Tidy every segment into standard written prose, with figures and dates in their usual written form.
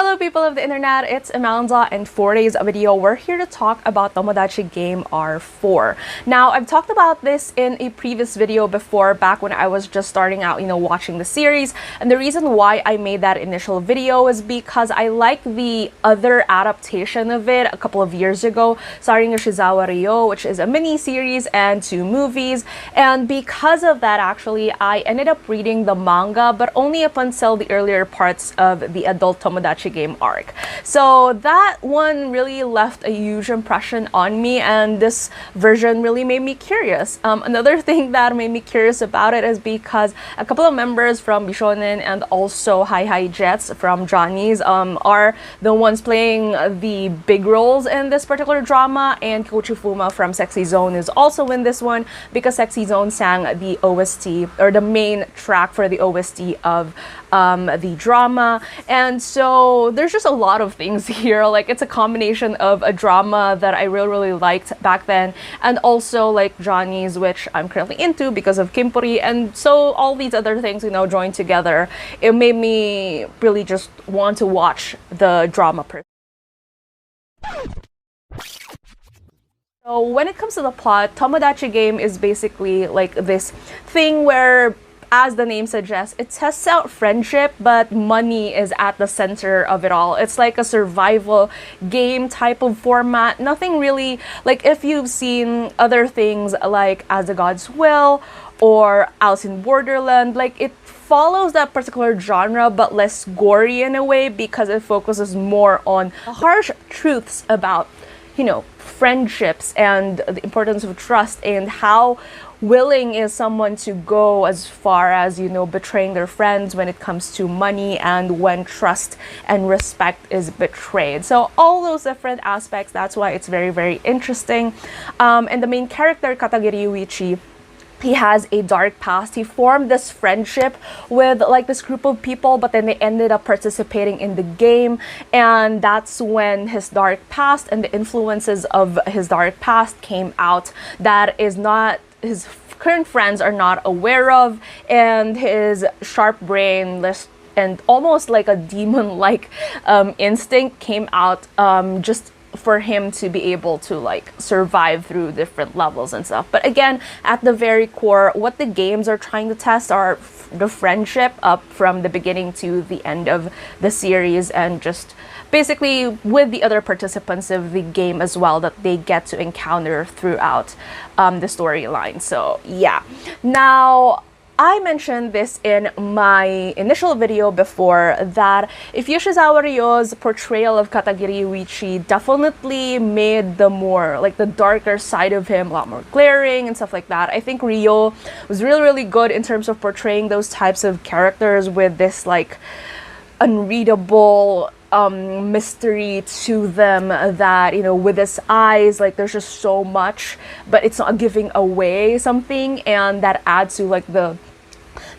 Hello people of the internet, it's Imelda, and for today's video, we're here to talk about Tomodachi Game R4. Now, I've talked about this in a previous video before, back when I was just starting out, watching the series. And the reason why I made that initial video is because I like the other adaptation of it a couple of years ago, starring Yoshizawa Ryo, which is a mini-series and 2 movies. And because of that, actually, I ended up reading the manga, but only up until the earlier parts of the adult Tomodachi Game arc. So that one really left a huge impression on me, and this version really made me curious. Another thing that made me curious about it is because a couple of members from Bishonen and also HiHi Jets from Johnny's are the ones playing the big roles in this particular drama, and Koichi Fuma from Sexy Zone is also in this one because Sexy Zone sang the OST, or the main track for the OST of the drama. And so there's just a lot of things here. Like, it's a combination of a drama that I really liked back then, and also like Johnny's, which I'm currently into because of Kimpuri, and so all these other things, joined together, it made me really just want to watch the drama. So when it comes to the plot, Tomodachi Game is basically like this thing where, as the name suggests, it tests out friendship, but money is at the center of it all. It's like a survival game type of format. Nothing really, like if you've seen other things like As the God's Will or Alice in Borderland, like it follows that particular genre but less gory in a way, because it focuses more on harsh truths about, friendships and the importance of trust, and how willing is someone to go as far as, betraying their friends when it comes to money, and when trust and respect is betrayed. So all those different aspects, that's why it's very interesting. And the main character, Katagiri Yuichi, he has a dark past. He formed this friendship with like this group of people, but then they ended up participating in the game, and that's when his dark past and the influences of his dark past came out that is not his current friends are not aware of, and his sharp brain and almost like a demon-like instinct came out, just for him to be able to like survive through different levels and stuff. But again, at the very core, what the games are trying to test are the friendship up from the beginning to the end of the series, and just basically with the other participants of the game as well that they get to encounter throughout the storyline. So yeah. Now, I mentioned this in my initial video before, that if Yoshizawa Ryo's portrayal of Katagiri Yuichi definitely made the darker side of him a lot more glaring and stuff like that, I think Ryo was really good in terms of portraying those types of characters with this like unreadable mystery to them, that with his eyes, like there's just so much, but it's not giving away something, and that adds to like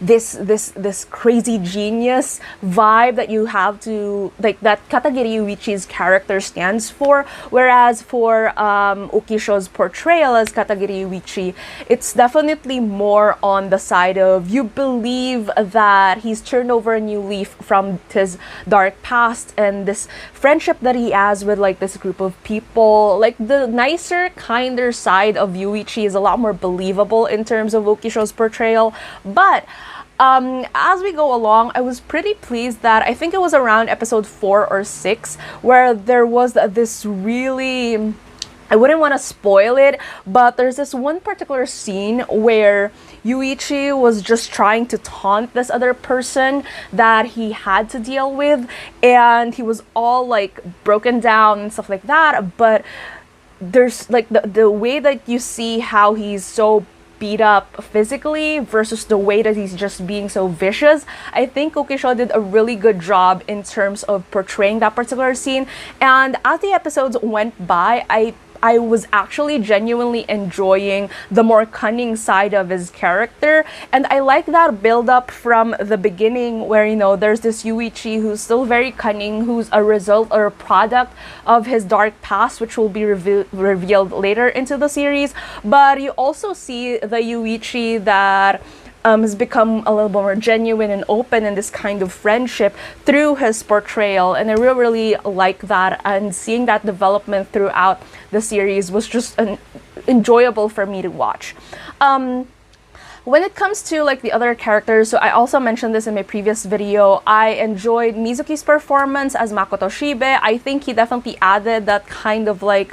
this crazy genius vibe that you have to, like, that Katagiri Yuichi's character stands for. Whereas for Ukisho's portrayal as Katagiri Yuichi, it's definitely more on the side of you believe that he's turned over a new leaf from his dark past, and this friendship that he has with like this group of people. Like, the nicer, kinder side of Yuichi is a lot more believable in terms of Ukisho's portrayal. But as we go along, I was pretty pleased that I think it was around episode 4 or 6 where there was this really, I wouldn't want to spoil it, but there's this one particular scene where Yuichi was just trying to taunt this other person that he had to deal with, and he was all like broken down and stuff like that. But there's like the way that you see how he's so beat up physically versus the way that he's just being so vicious. I think Ukisho did a really good job in terms of portraying that particular scene. And as the episodes went by, I was actually genuinely enjoying the more cunning side of his character, and I like that build up from the beginning where there's this Yuichi who's still very cunning, who's a result or a product of his dark past, which will be revealed later into the series. But you also see the Yuichi that has become a little more genuine and open in this kind of friendship through his portrayal, and I really like that, and seeing that development throughout the series was just enjoyable for me to watch. When it comes to like the other characters, so I also mentioned this in my previous video, I enjoyed Mizuki's performance as Makoto Shibe. I think he definitely added that kind of like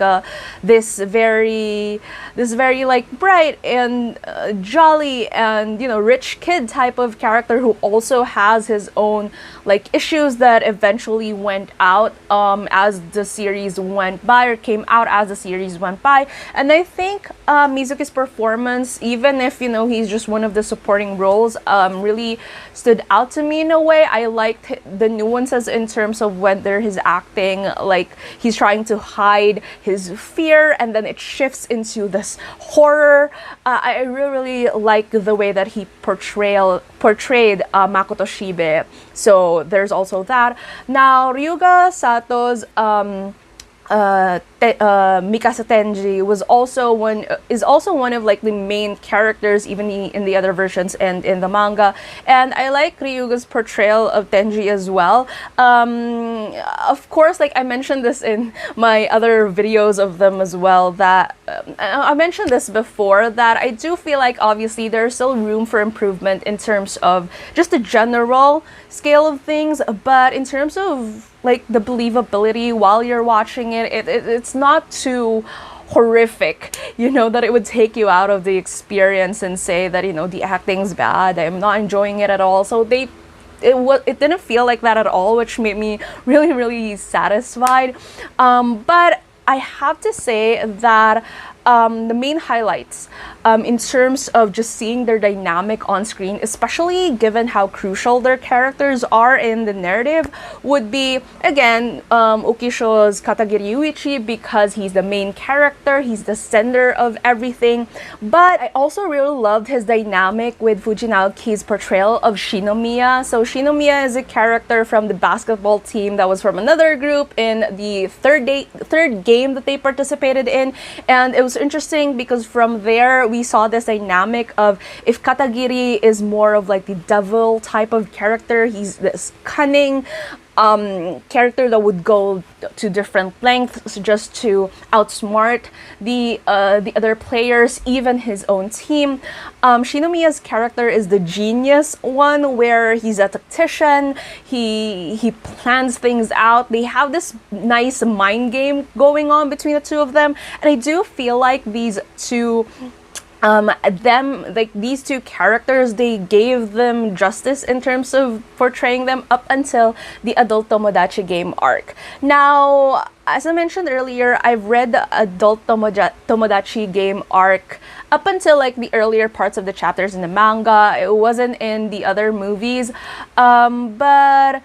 this very like bright and jolly and, you know, rich kid type of character who also has his own like issues that eventually went out as the series went by, or came out as the series went by. And I think Mizuki's performance, even if, you know, he's just one of the supporting roles, really stood out to me in a way. I liked the nuances in terms of whether he's acting like he's trying to hide his fear and then it shifts into this horror. I really like the way that he portrayed Makoto Shibe. So there's also that. Now, Ryuga Sato's Mikasa Tenji is also one of like the main characters, even in the other versions and in the manga. And I like Ryuga's portrayal of Tenji as well. Of course, like I mentioned this in my other videos of them as well, that I mentioned this before, that I do feel like obviously there's still room for improvement in terms of just the general scale of things, but in terms of like the believability while you're watching it's not too horrific, you know, that it would take you out of the experience and say that, you know, the acting's bad, I'm not enjoying it at all. So it didn't feel like that at all, which made me really satisfied. But I have to say that the main highlights in terms of just seeing their dynamic on screen, especially given how crucial their characters are in the narrative, would be, again, Ukisho's katagiri yuichi, because he's the main character, he's the center of everything. But I also really loved his dynamic with Fujinaoki's portrayal of Shinomiya. So Shinomiya is a character from the basketball team that was from another group in the third game that they participated in, and it was interesting because from there we saw this dynamic of, if Katagiri is more of like the devil type of character, he's this cunning character that would go to different lengths just to outsmart the other players, even his own team. Shinomiya's character is the genius one, where he's a tactician, he plans things out. They have this nice mind game going on between the two of them, and I do feel like these two these two characters, they gave them justice in terms of portraying them up until the adult Tomodachi Game arc. Now, as I mentioned earlier, I've read the adult Tomodachi Game arc up until like the earlier parts of the chapters in the manga. It wasn't in the other movies, but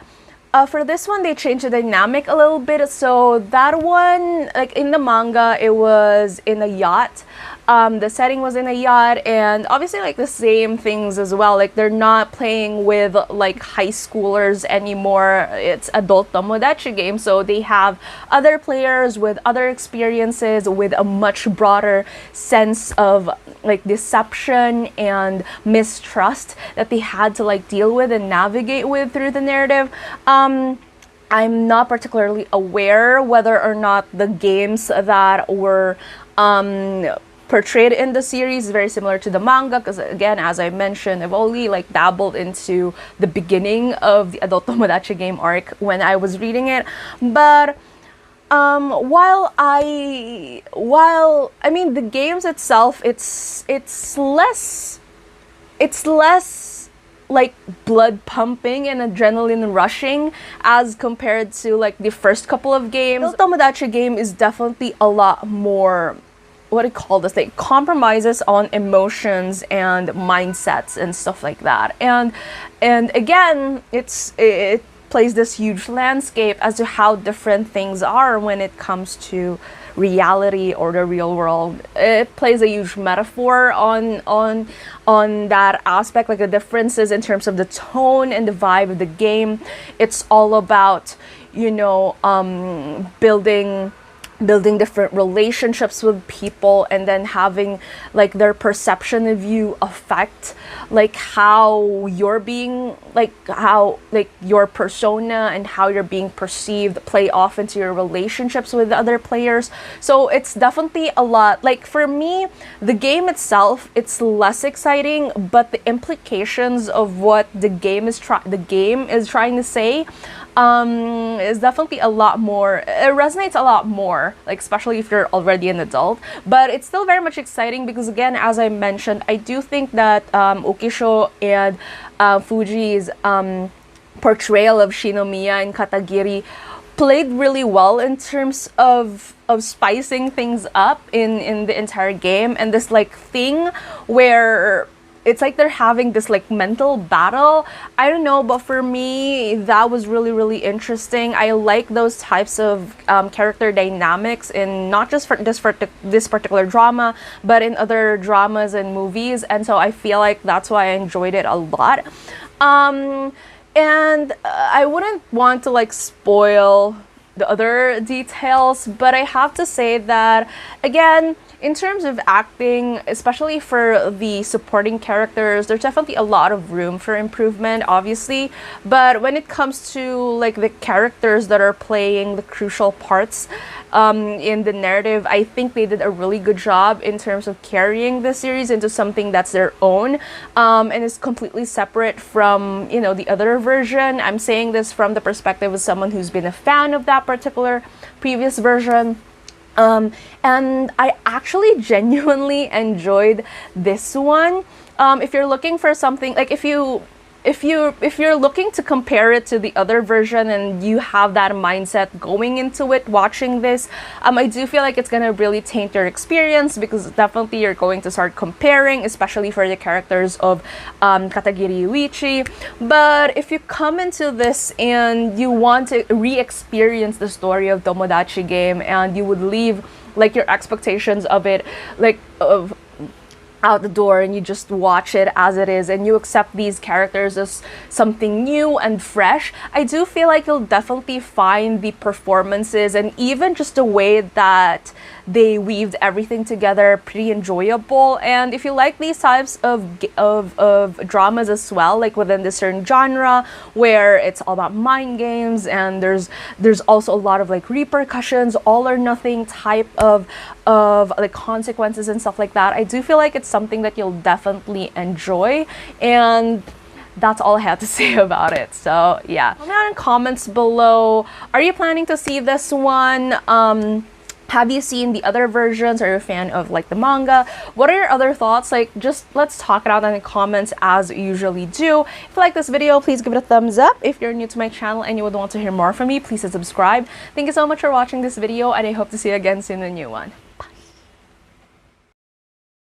for this one, they changed the dynamic a little bit. So that one, like in the manga, it was in a yacht. The setting was in a yacht, and obviously like the same things as well. Like they're not playing with like high schoolers anymore. It's adult Tomodachi game, so they have other players with other experiences, with a much broader sense of like deception and mistrust that they had to like deal with and navigate with through the narrative. I'm not particularly aware whether or not the games that were portrayed in the series is very similar to the manga, because again, as I mentioned, I've only like dabbled into the beginning of the adult Tomodachi Game arc when I was reading it. But while I mean the games itself, it's less like blood pumping and adrenaline rushing as compared to like the first couple of games. The Tomodachi Game is definitely a lot more, what do you call this, like compromises on emotions and mindsets and stuff like that. And again, it plays this huge landscape as to how different things are when it comes to reality or the real world. It plays a huge metaphor on that aspect, like the differences in terms of the tone and the vibe of the game. It's all about, you know, building building different relationships with people, and then having like their perception of you affect like how you're being, like how like your persona and how you're being perceived play off into your relationships with the other players. So it's definitely a lot. Like for me, the game itself, it's less exciting, but the implications of what the game is trying to say is definitely a lot more. It resonates a lot more, like especially if you're already an adult. But it's still very much exciting because, again, as I mentioned, I do think that Ukisho and Fujii's portrayal of Shinomiya and Katagiri played really well in terms of spicing things up in the entire game, and this like thing where it's like they're having this like mental battle. I don't know, but for me, that was really, really interesting. I like those types of character dynamics in not just for this particular drama, but in other dramas and movies. And so I feel like that's why I enjoyed it a lot. And I wouldn't want to like spoil the other details, but I have to say that, again, in terms of acting, especially for the supporting characters, there's definitely a lot of room for improvement, obviously. But when it comes to like the characters that are playing the crucial parts in the narrative, I think they did a really good job in terms of carrying the series into something that's their own, and is completely separate from, you know, the other version. I'm saying this from the perspective of someone who's been a fan of that particular previous version. And I actually genuinely enjoyed this one. If you're looking for something, like if you're looking to compare it to the other version and you have that mindset going into it watching this, I do feel like it's gonna really taint your experience, because definitely you're going to start comparing, especially for the characters of Katagiri Yuichi. But if you come into this and you want to re-experience the story of Tomodachi Game, and you would leave like your expectations of it like of out the door, and you just watch it as it is, and you accept these characters as something new and fresh, I do feel like you'll definitely find the performances and even just the way that they weaved everything together pretty enjoyable. And if you like these types of dramas as well, like within this certain genre where it's all about mind games, and there's also a lot of like repercussions, all or nothing type of like consequences and stuff like that, I do feel like it's something that you'll definitely enjoy. And that's all I have to say about it. So yeah, comment down in comments below, are you planning to see this one? Have you seen the other versions? Are you a fan of like the manga? What are your other thoughts? Like, just let's talk it out in the comments as we usually do. If you like this video, please give it a thumbs up. If you're new to my channel and you would want to hear more from me, please subscribe. Thank you so much for watching this video, and I hope to see you again soon in a new one.